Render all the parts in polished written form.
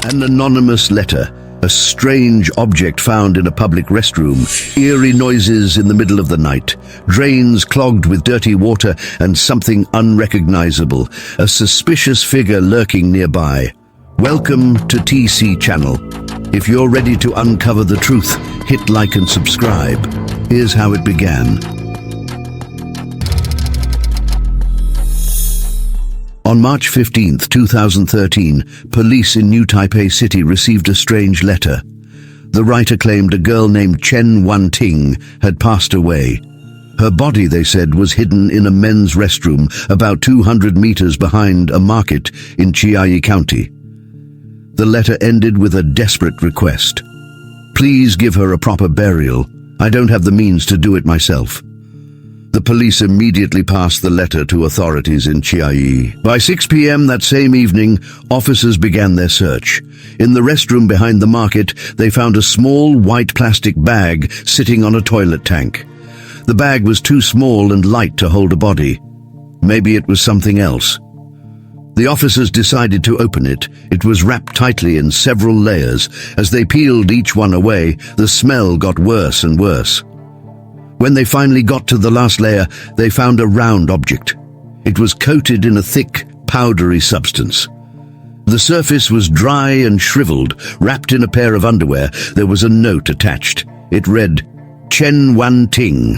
An anonymous letter, a strange object found in a public restroom, eerie noises in the middle of the night, drains clogged with dirty water, and something unrecognizable, a suspicious figure lurking nearby. Welcome to TC Channel. If you're ready to uncover the truth, hit like and subscribe. Here's how it began. On March 15, 2013, police in New Taipei City received a strange letter. The writer claimed a girl named Chen Wan-Ting had passed away. Her body, they said, was hidden in a men's restroom about 200 meters behind a market in Chiayi County. The letter ended with a desperate request. Please give her a proper burial. I don't have the means to do it myself. The police immediately passed the letter to authorities in Chiayi. By 6 p.m. that same evening, officers began their search. In the restroom behind the market, they found a small white plastic bag sitting on a toilet tank. The bag was too small and light to hold a body. Maybe it was something else. The officers decided to open it. It was wrapped tightly in several layers. As they peeled each one away, the smell got worse and worse. When they finally got to the last layer, they found a round object. It was coated in a thick, powdery substance. The surface was dry and shriveled. Wrapped in a pair of underwear, there was a note attached. It read, Chen Wan-Ting.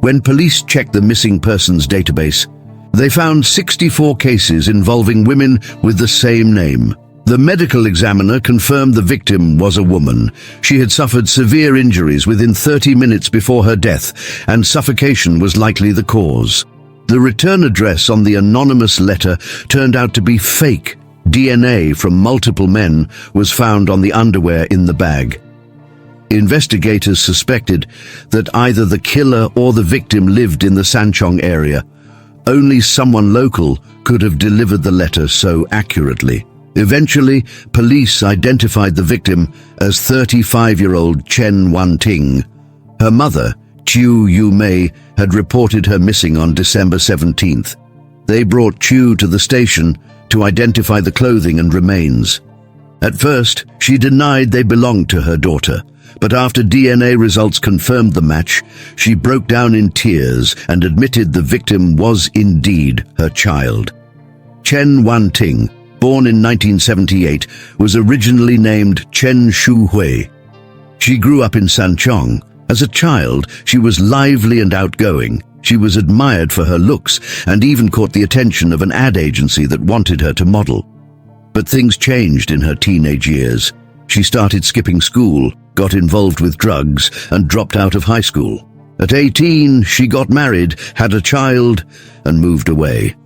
When police checked the missing persons database, they found 64 cases involving women with the same name. The medical examiner confirmed the victim was a woman. She had suffered severe injuries within 30 minutes before her death, and suffocation was likely the cause. The return address on the anonymous letter turned out to be fake. DNA from multiple men was found on the underwear in the bag. Investigators suspected that either the killer or the victim lived in the Sanchong area. Only someone local could have delivered the letter so accurately. Eventually, police identified the victim as 35-year-old Chen Wan-Ting. Her mother, Chu Yu-mei, had reported her missing on December 17th. They brought Chu to the station to identify the clothing and remains. At first, she denied they belonged to her daughter, but after DNA results confirmed the match, she broke down in tears and admitted the victim was indeed her child. Chen Wan-Ting, born in 1978, was originally named Chen Shu-hui. She grew up in Sanchong. As a child, she was lively and outgoing. She was admired for her looks and even caught the attention of an ad agency that wanted her to model. But things changed in her teenage years. She started skipping school, got involved with drugs, and dropped out of high school. At 18, she got married, had a child, and moved away.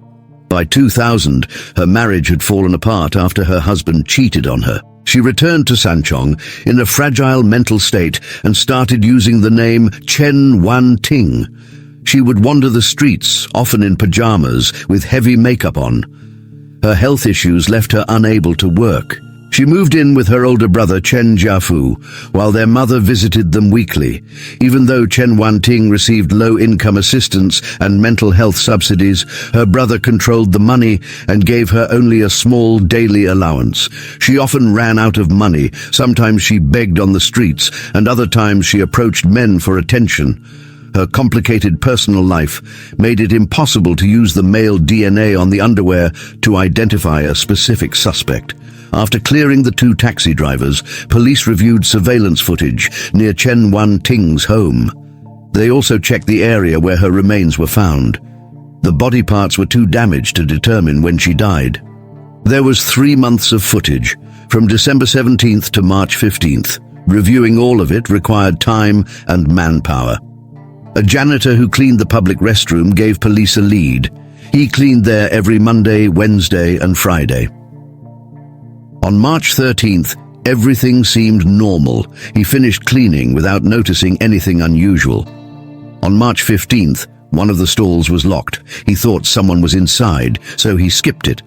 By 2000, her marriage had fallen apart after her husband cheated on her. She returned to Sanchong in a fragile mental state and started using the name Chen Wan-Ting. She would wander the streets, often in pajamas, with heavy makeup on. Her health issues left her unable to work. She moved in with her older brother Chen Jia-Fu, while their mother visited them weekly. Even though Chen Wan-Ting received low-income assistance and mental health subsidies, her brother controlled the money and gave her only a small daily allowance. She often ran out of money. Sometimes she begged on the streets, and other times she approached men for attention. Her complicated personal life made it impossible to use the male DNA on the underwear to identify a specific suspect. After clearing the two taxi drivers, police reviewed surveillance footage near Chen Wan-Ting's home. They also checked the area where her remains were found. The body parts were too damaged to determine when she died. There was 3 months of footage, from December 17th to March 15th. Reviewing all of it required time and manpower. A janitor who cleaned the public restroom gave police a lead. He cleaned there every Monday, Wednesday, and Friday. On March 13th, everything seemed normal. He finished cleaning without noticing anything unusual. On March 15th, one of the stalls was locked. He thought someone was inside, so he skipped it.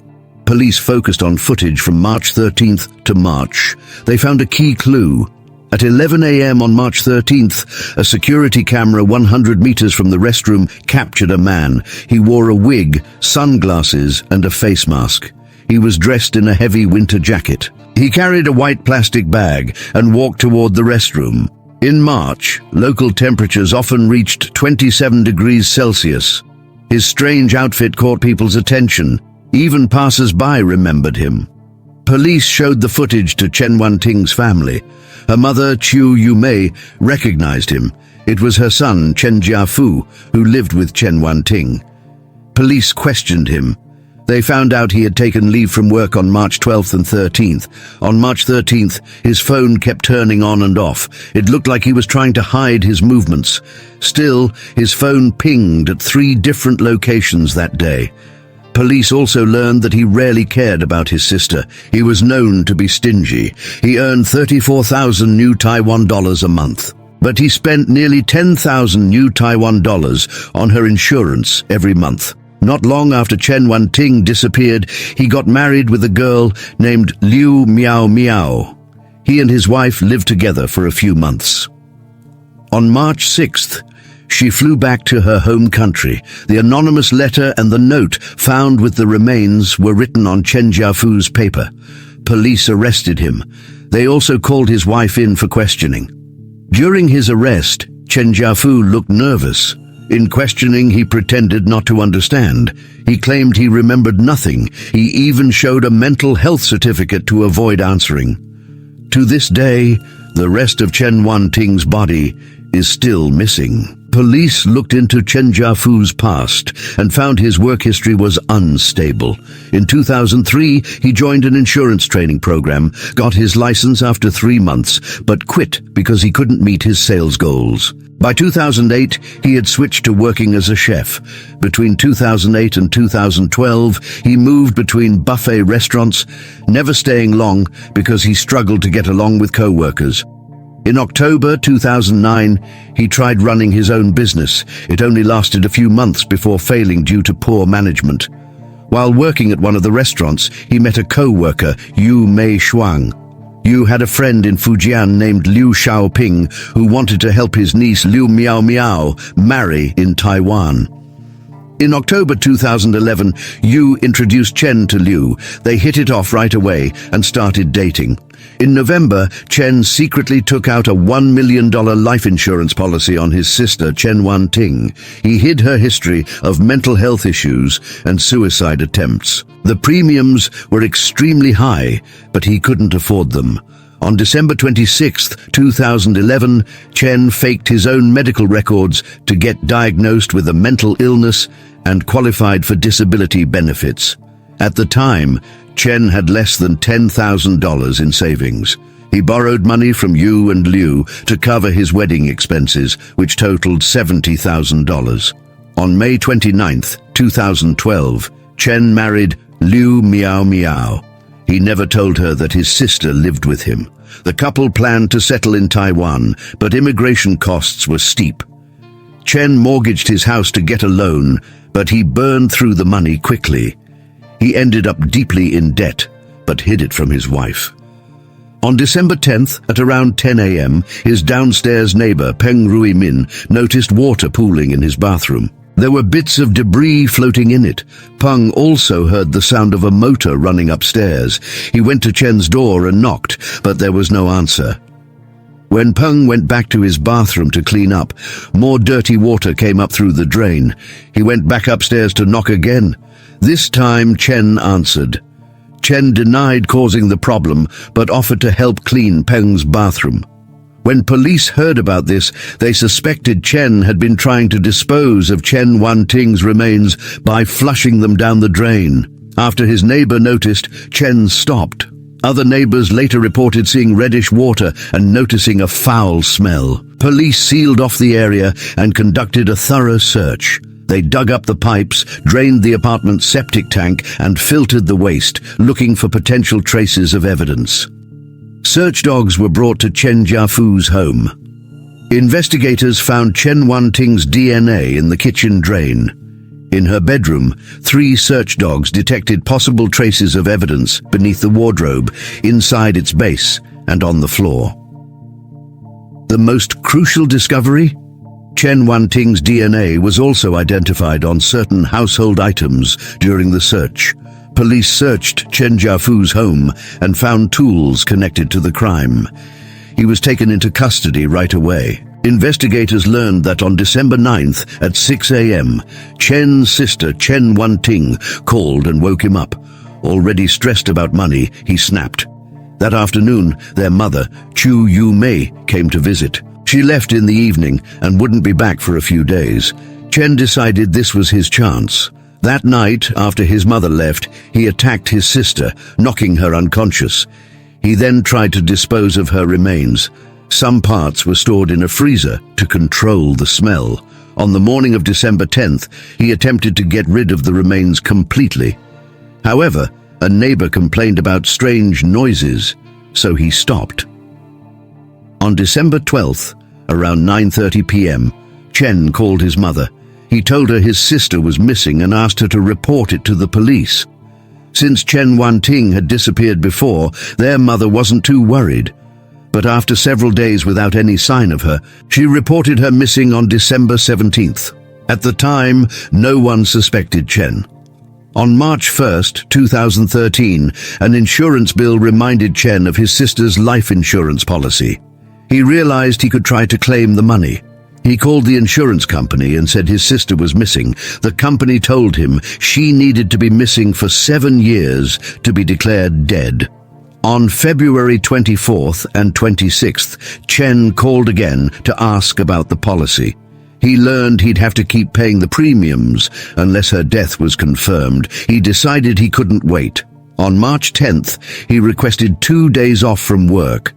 Police focused on footage from March 13th to March. They found a key clue. At 11 a.m. on March 13th, a security camera 100 meters from the restroom captured a man. He wore a wig, sunglasses, and a face mask. He was dressed in a heavy winter jacket. He carried a white plastic bag and walked toward the restroom. In March, local temperatures often reached 27 degrees Celsius. His strange outfit caught people's attention. Even passers-by remembered him. Police showed the footage to Chen Wan-Ting's family. Her mother, Chiu Yu-mei, recognized him. It was her son, Chen Jia-Fu, who lived with Chen Wan-Ting. Police questioned him. They found out he had taken leave from work on March 12th and 13th. On March 13th, his phone kept turning on and off. It looked like he was trying to hide his movements. Still, his phone pinged at 3 different locations that day. Police also learned that he rarely cared about his sister. He was known to be stingy. He earned 34,000 new Taiwan dollars a month. But he spent nearly 10,000 new Taiwan dollars on her insurance every month. Not long after Chen Wan-Ting disappeared, he got married with a girl named Liu Miao Miao. He and his wife lived together for a few months. On March 6th, she flew back to her home country. The anonymous letter and the note found with the remains were written on Chen Jia-Fu's paper. Police arrested him. They also called his wife in for questioning. During his arrest, Chen Jia-Fu looked nervous. In questioning, he pretended not to understand. He claimed he remembered nothing. He even showed a mental health certificate to avoid answering. To this day, the rest of Chen Wan-Ting's body is still missing. Police looked into Chen Jia-Fu's past and found his work history was unstable. In 2003, he joined an insurance training program, got his license after 3 months, but quit because he couldn't meet his sales goals. By 2008, he had switched to working as a chef. Between 2008 and 2012, he moved between buffet restaurants, never staying long because he struggled to get along with co-workers. In October 2009, he tried running his own business. It only lasted a few months before failing due to poor management. While working at one of the restaurants, he met a co-worker, Yu Mei Shuang. Yu had a friend in Fujian named Liu Xiaoping who wanted to help his niece Liu Miao Miao marry in Taiwan. In October 2011, Yu introduced Chen to Liu. They hit it off right away and started dating. In November, Chen secretly took out a $1 million life insurance policy on his sister, Chen Wan-Ting. He hid her history of mental health issues and suicide attempts. The premiums were extremely high, but he couldn't afford them. On December 26, 2011, Chen faked his own medical records to get diagnosed with a mental illness and qualified for disability benefits. At the time, Chen had less than $10,000 in savings. He borrowed money from Yu and Liu to cover his wedding expenses, which totaled $70,000. On May 29, 2012, Chen married Liu Miao Miao. He never told her that his sister lived with him. The couple planned to settle in Taiwan, but immigration costs were steep. Chen mortgaged his house to get a loan, but he burned through the money quickly. He ended up deeply in debt, but hid it from his wife. On December 10th, at around 10 a.m., his downstairs neighbor, Peng Ruimin, noticed water pooling in his bathroom. There were bits of debris floating in it. Peng also heard the sound of a motor running upstairs. He went to Chen's door and knocked, but there was no answer. When Peng went back to his bathroom to clean up, more dirty water came up through the drain. He went back upstairs to knock again. This time Chen answered. Chen denied causing the problem, but offered to help clean Peng's bathroom. When police heard about this, they suspected Chen had been trying to dispose of Chen Wan-Ting's remains by flushing them down the drain. After his neighbor noticed, Chen stopped. Other neighbors later reported seeing reddish water and noticing a foul smell. Police sealed off the area and conducted a thorough search. They dug up the pipes, drained the apartment's septic tank, and filtered the waste, looking for potential traces of evidence. Search dogs were brought to Chen Jia-Fu's home. Investigators found Chen Wan-Ting's DNA in the kitchen drain. In her bedroom, 3 search dogs detected possible traces of evidence beneath the wardrobe, inside its base, and on the floor. The most crucial discovery? Chen Wan-Ting's DNA was also identified on certain household items during the search. Police searched Chen Jia-Fu's home and found tools connected to the crime. He was taken into custody right away. Investigators learned that on December 9th at 6 a.m., Chen's sister Chen Wan-Ting called and woke him up. Already stressed about money, he snapped. That afternoon, their mother, Chu Yu-mei, came to visit. She left in the evening and wouldn't be back for a few days. Chen decided this was his chance. That night, after his mother left, he attacked his sister, knocking her unconscious. He then tried to dispose of her remains. Some parts were stored in a freezer to control the smell. On the morning of December 10th, he attempted to get rid of the remains completely. However, a neighbor complained about strange noises, so he stopped. On December 12th, around 9:30 p.m., Chen called his mother. He told her his sister was missing and asked her to report it to the police. Since Chen Wan-Ting had disappeared before, their mother wasn't too worried. But after several days without any sign of her, she reported her missing on December 17th. At the time, no one suspected Chen. On March 1st, 2013, an insurance bill reminded Chen of his sister's life insurance policy. He realized he could try to claim the money. He called the insurance company and said his sister was missing. The company told him she needed to be missing for 7 years to be declared dead. On February 24th and 26th, Chen called again to ask about the policy. He learned he'd have to keep paying the premiums unless her death was confirmed. He decided he couldn't wait. On March 10th, he requested 2 days off from work.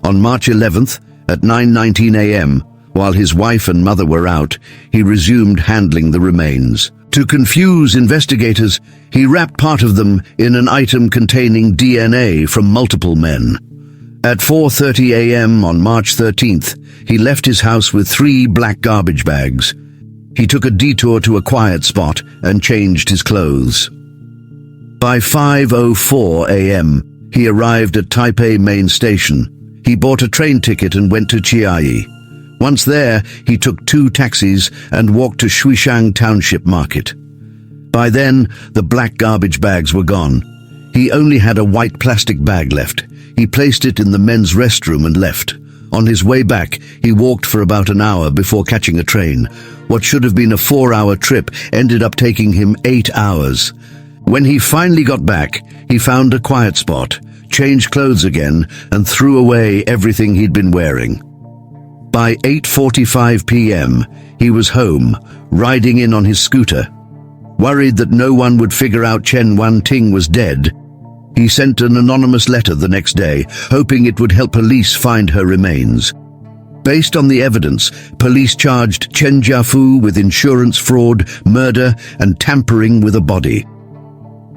On March 11th, at 9:19 a.m., while his wife and mother were out, he resumed handling the remains. To confuse investigators, he wrapped part of them in an item containing DNA from multiple men. At 4:30 a.m. on March 13th, he left his house with 3 black garbage bags. He took a detour to a quiet spot and changed his clothes. By 5:04 a.m., he arrived at Taipei main station. He bought a train ticket and went to Chiayi. Once there, he took 2 taxis and walked to Shuishang Township Market. By then, the black garbage bags were gone. He only had a white plastic bag left. He placed it in the men's restroom and left. On his way back, he walked for about an hour before catching a train. What should have been a 4-hour trip ended up taking him 8 hours. When he finally got back, he found a quiet spot, changed clothes again, and threw away everything he'd been wearing. By 8:45 p.m., he was home, riding in on his scooter. Worried that no one would figure out Chen Wan-Ting was dead, he sent an anonymous letter the next day, hoping it would help police find her remains. Based on the evidence, police charged Chen Jia-Fu with insurance fraud, murder, and tampering with a body.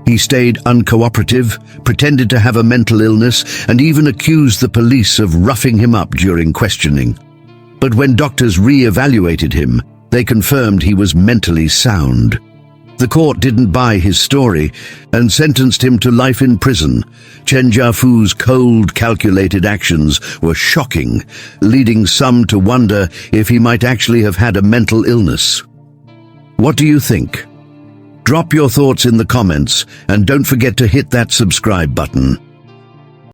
He stayed uncooperative, pretended to have a mental illness, and even accused the police of roughing him up during questioning. But when doctors re-evaluated him, they confirmed he was mentally sound. The court didn't buy his story and sentenced him to life in prison. Chen Jia-Fu's cold, calculated actions were shocking, leading some to wonder if he might actually have had a mental illness. What do you think? Drop your thoughts in the comments and don't forget to hit that subscribe button.